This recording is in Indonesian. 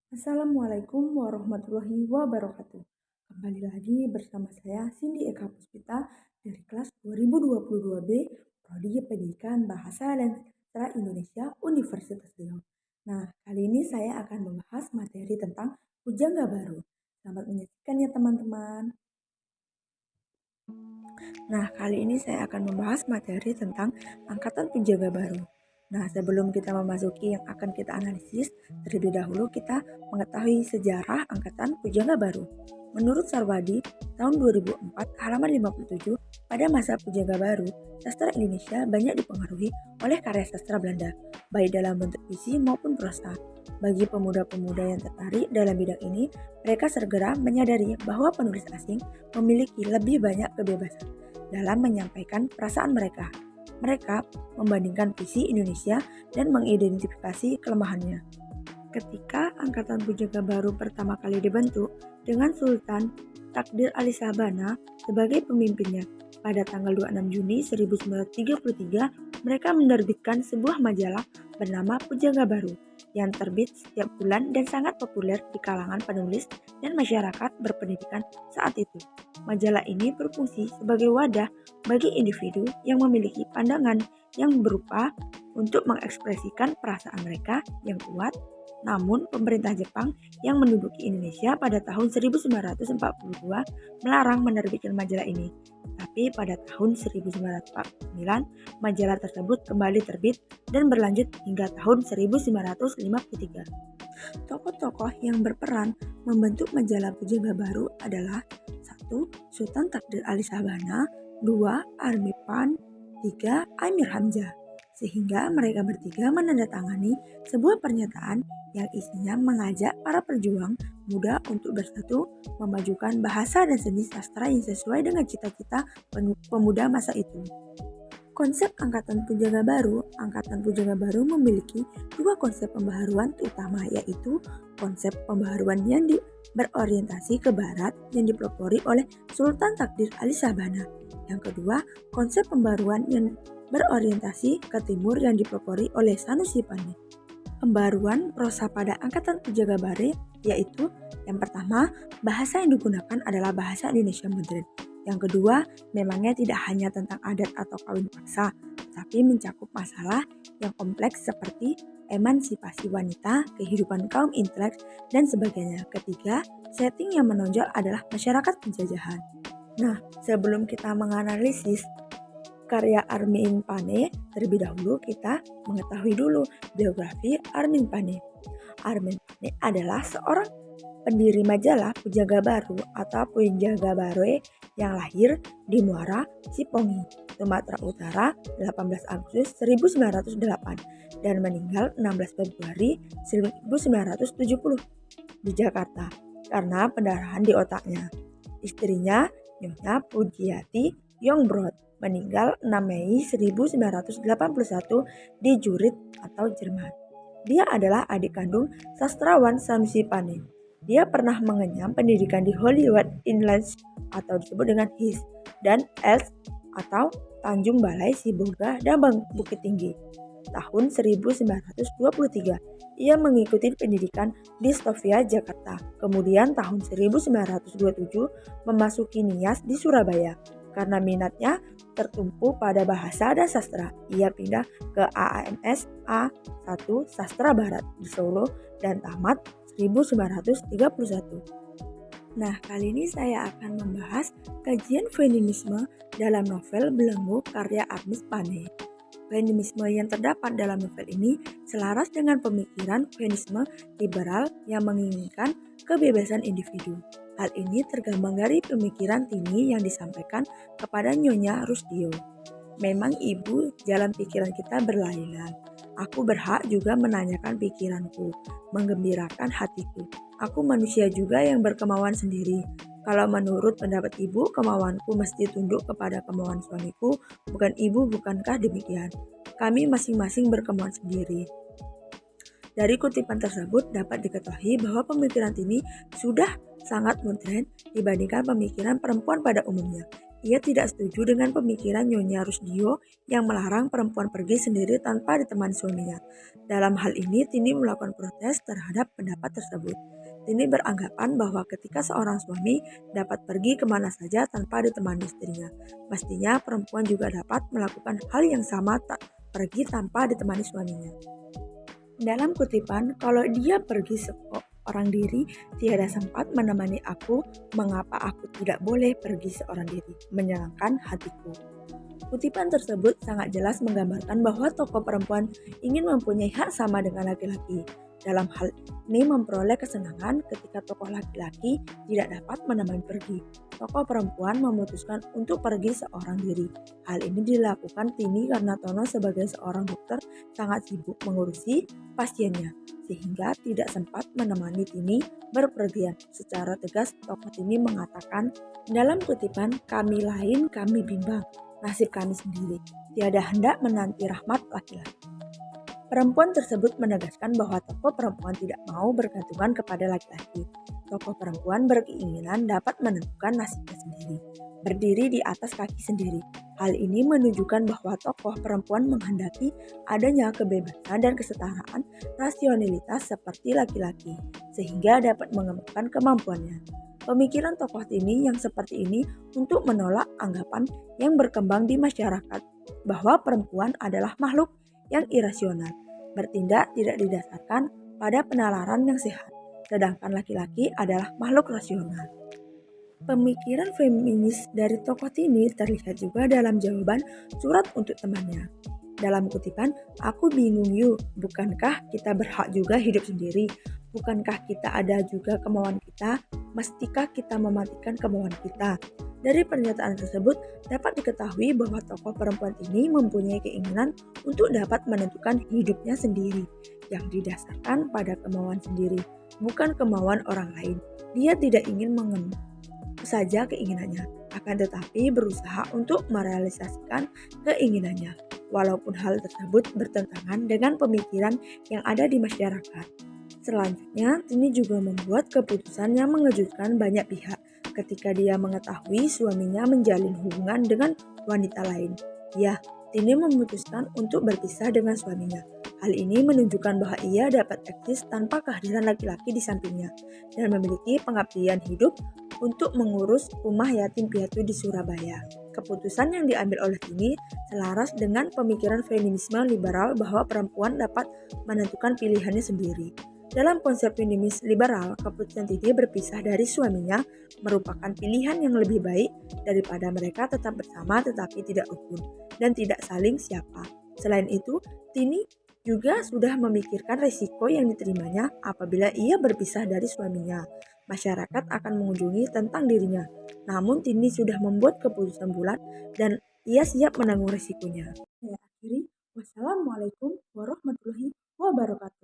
Assalamualaikum warahmatullahi wabarakatuh. Kembali lagi bersama saya Cindy Eka Puspita dari kelas 2022B Prodi Pendidikan Bahasa dan Sastra Indonesia Universitas Riau. Nah, kali ini saya akan membahas materi tentang pujangga baru. Selamat menyaksikan ya teman-teman. Nah, kali ini saya akan membahas materi tentang angkatan pujangga baru. Nah, sebelum kita memasuki yang akan kita analisis, terlebih dahulu kita mengetahui sejarah angkatan pujangga baru. Menurut Sarwadi, tahun 2004 halaman 57, pada masa pujangga baru, sastra Indonesia banyak dipengaruhi oleh karya sastra Belanda, baik dalam bentuk puisi maupun prosa. Bagi pemuda-pemuda yang tertarik dalam bidang ini, mereka segera menyadari bahwa penulis asing memiliki lebih banyak kebebasan dalam menyampaikan perasaan mereka. Mereka membandingkan puisi Indonesia dan mengidentifikasi kelemahannya. Ketika Angkatan Pujangga Baru pertama kali dibentuk dengan Sultan Takdir Ali Sabana sebagai pemimpinnya pada tanggal 26 Juni 1933, mereka menerbitkan sebuah majalah bernama Pujangga Baru yang terbit setiap bulan dan sangat populer di kalangan penulis dan masyarakat berpendidikan saat itu. Majalah ini berfungsi sebagai wadah bagi individu yang memiliki pandangan yang berupa untuk mengekspresikan perasaan mereka yang kuat. Namun, pemerintah Jepang yang menduduki Indonesia pada tahun 1942 melarang menerbitkan majalah ini. Tapi pada tahun 1949, majalah tersebut kembali terbit dan berlanjut hingga tahun 1953. Tokoh-tokoh yang berperan membentuk majalah Pujangga Baru adalah 1. Sultan Takdir Ali Sabana, 2. Army Pan, 3. Amir Hamzah. Sehingga mereka bertiga menandatangani sebuah pernyataan yang isinya mengajak para pejuang muda untuk bersatu memajukan bahasa dan seni sastra yang sesuai dengan cita-cita pemuda masa itu. Konsep Angkatan Pujangga Baru memiliki dua konsep pembaharuan utama, yaitu konsep pembaharuan yang berorientasi ke barat yang dipelopori oleh Sultan Takdir Ali Sabana. Yang kedua, konsep pembaharuan yang berorientasi ke timur yang dipelopori oleh Sanusi Pane. Pembaruan prosa pada Angkatan Pujangga Baru yaitu yang pertama, bahasa yang digunakan adalah bahasa Indonesia modern. Yang kedua, memangnya tidak hanya tentang adat atau kawin paksa, tapi mencakup masalah yang kompleks seperti emansipasi wanita, kehidupan kaum intelek, dan sebagainya. Ketiga, setting yang menonjol adalah masyarakat penjajahan. Nah, sebelum kita menganalisis karya Armin Pane, terlebih dahulu kita mengetahui dulu biografi Armin Pane. Armin Pane adalah seorang pendiri majalah Pujangga Baru atau Pujangga Baru yang lahir di Muara, Cipongi, Sumatera Utara 18 Agustus 1908 dan meninggal 16 Februari 1970 di Jakarta karena pendarahan di otaknya. Istrinya, Nyonya Pujiati Yongbrodt, meninggal 6 Mei 1981 di Zurich atau Jerman. Dia adalah adik kandung sastrawan Sanusi Pane. Dia pernah mengenyam pendidikan di Hollywood Inland atau disebut dengan HIS dan ELS atau Tanjung Balai Sibolga dan Bukit Tinggi. Tahun 1923, ia mengikuti pendidikan di Stovia, Jakarta. Kemudian tahun 1927 memasuki NIAS di Surabaya. Karena minatnya tertumpu pada bahasa dan sastra, ia pindah ke AAMS A1 Sastra Barat di Solo dan tamat 1931. Nah, kali ini saya akan membahas kajian feminisme dalam novel Belenggu karya Armin Pane. Feminisme yang terdapat dalam novel ini selaras dengan pemikiran feminisme liberal yang menginginkan kebebasan individu. Hal ini tergambar dari pemikiran Tini yang disampaikan kepada Nyonya Rusdio. Memang ibu, jalan pikiran kita berlainan. Aku berhak juga menanyakan pikiranku, menggembirakan hatiku. Aku manusia juga yang berkemauan sendiri. Kalau menurut pendapat ibu, kemauanku mesti tunduk kepada kemauan suamiku, bukan ibu, bukankah demikian? Kami masing-masing berkemauan sendiri. Dari kutipan tersebut dapat diketahui bahwa pemikiran Tini sudah sangat modern dibandingkan pemikiran perempuan pada umumnya. Ia tidak setuju dengan pemikiran Nyonya Rusdio yang melarang perempuan pergi sendiri tanpa ditemani suaminya. Dalam hal ini, Tini melakukan protes terhadap pendapat tersebut. Tini beranggapan bahwa ketika seorang suami dapat pergi kemana saja tanpa ditemani istrinya, mestinya perempuan juga dapat melakukan hal yang sama, tak pergi tanpa ditemani suaminya. Dalam kutipan, kalau dia pergi seorang diri, tiada sempat menemani aku, mengapa aku tidak boleh pergi seorang diri, menyenangkan hatiku. Kutipan tersebut sangat jelas menggambarkan bahwa tokoh perempuan ingin mempunyai hak sama dengan laki-laki. Dalam hal ini memperoleh kesenangan ketika tokoh laki-laki tidak dapat menemani pergi. Tokoh perempuan memutuskan untuk pergi seorang diri. Hal ini dilakukan Tini karena Tono sebagai seorang dokter sangat sibuk mengurusi pasiennya, sehingga tidak sempat menemani Tini berpergian. Secara tegas, tokoh Tini mengatakan, dalam kutipan, kami lain, kami bimbang. Nasib kami sendiri, tiada hendak menanti rahmat laki-laki. Perempuan tersebut menegaskan bahwa tokoh perempuan tidak mau bergantungan kepada laki-laki. Tokoh perempuan berkeinginan dapat menentukan nasibnya sendiri, berdiri di atas kaki sendiri. Hal ini menunjukkan bahwa tokoh perempuan menghendaki adanya kebebasan dan kesetaraan rasionalitas seperti laki-laki, sehingga dapat mengembangkan kemampuannya. Pemikiran tokoh Tini yang seperti ini untuk menolak anggapan yang berkembang di masyarakat bahwa perempuan adalah makhluk yang irasional, bertindak tidak didasarkan pada penalaran yang sehat, sedangkan laki-laki adalah makhluk rasional. Pemikiran feminis dari tokoh Tini terlihat juga dalam jawaban surat untuk temannya. Dalam kutipan, aku bingung yuk, bukankah kita berhak juga hidup sendiri? Bukankah kita ada juga kemauan kita? Mestikah kita mematikan kemauan kita? Dari pernyataan tersebut, dapat diketahui bahwa tokoh perempuan ini mempunyai keinginan untuk dapat menentukan hidupnya sendiri, yang didasarkan pada kemauan sendiri, bukan kemauan orang lain. Dia tidak ingin mengenuh saja keinginannya, akan tetapi berusaha untuk merealisasikan keinginannya, walaupun hal tersebut bertentangan dengan pemikiran yang ada di masyarakat. Selanjutnya, Tini juga membuat keputusan yang mengejutkan banyak pihak ketika dia mengetahui suaminya menjalin hubungan dengan wanita lain. Ya, Tini memutuskan untuk berpisah dengan suaminya. Hal ini menunjukkan bahwa ia dapat eksis tanpa kehadiran laki-laki di sampingnya dan memiliki pengabdian hidup untuk mengurus rumah yatim piatu di Surabaya. Keputusan yang diambil oleh Tini selaras dengan pemikiran feminisme liberal bahwa perempuan dapat menentukan pilihannya sendiri. Dalam konsep feminis liberal, keputusan Tini berpisah dari suaminya merupakan pilihan yang lebih baik daripada mereka tetap bersama tetapi tidak rukun dan tidak saling siapa. Selain itu, Tini juga sudah memikirkan risiko yang diterimanya apabila ia berpisah dari suaminya. Masyarakat akan mengunjungi tentang dirinya. Namun Tini sudah membuat keputusan bulat dan ia siap menanggung risikonya. Saya akhiri. Wassalamualaikum warahmatullahi wabarakatuh.